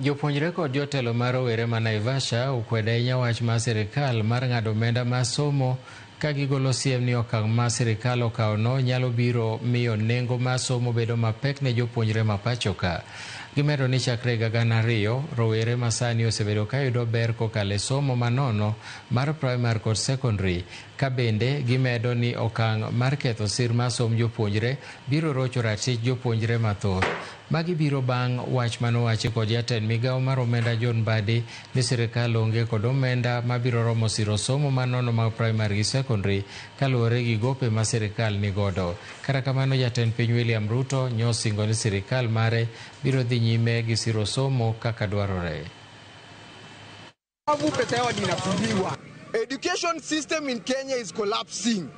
Jopuonjre kod jotelo mar rowere ma Naivasha okwedo ahinya wach mar sirkal mar ng'ado omenda mar somo ka gigolo siem ni okang' ma sirkal okawno nyalo biro miyo nengo mar somo bedo mapek ne jopuonjre ma pachoka. Gimedo ni chakre higa 2000 rowere ma sani osebedo ka yudo ber kokalo e somo manono mar primary kod secondary, ka bende gimedo ni okang' mar ketho sir mar somb jopuonjre biro rocho ratich jopuonjre mathoth. Magi biro bang' wach manowachi kod jatend migawo mar omenda John Mbadi ni sirkal onge kod omenda mabiro romo siro somo manono mag primary gi secondary kaluwore gi gope ma sirkal ni godo. Kata kamano, jatend piny William Ruto nyosingo ni sirkal mare biro dhi nyime gi siro somo kaka dwarore. Education system in Kenya is collapsing.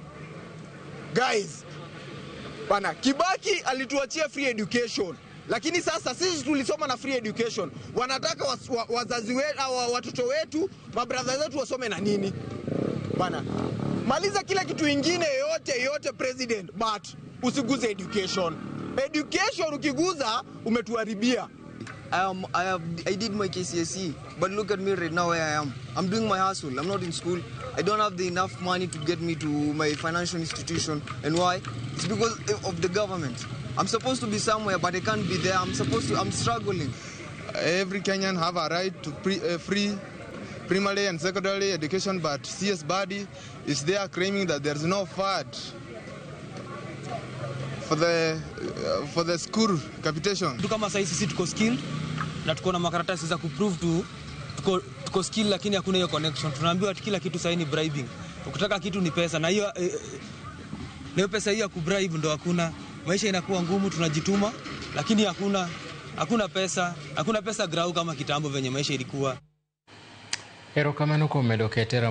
Guys, bana Kibaki alituachia free education. Lakini sasa sisi tulisoma na free education. Wanataka wazazi wetu, watoto wetu, mabradha zetu wasome na nini? Bana, maliza kila kitu ingine yote president, but usiguze education. Education ukiguza umetuharibia. I did my KCSE, but look at me right now where I am. I'm doing my hustle. I'm not in school. I don't have enough money to get me to my financial institution. And why? It's because of the government. I'm supposed to be somewhere, but I can't be there. I'm struggling. Every Kenyan have a right to free primary and secondary education, but CS Mbadi is there claiming that there's no fund for the school capitation. Kama sisi tuko skill na tuko na makaratasi za kuprove tuko skill, lakini hakuna hiyo connection. Tunaambiwa kila kitu sasa ni bribing. Ukitaka kitu ni pesa, na hiyo pesa hiyo ya kubribe ndo hakuna. Maisha inakuwa ngumu, tunajituma lakini hakuna pesa grau kama kitambo venye maisha ilikuwa. Erokamano kuom medo ketera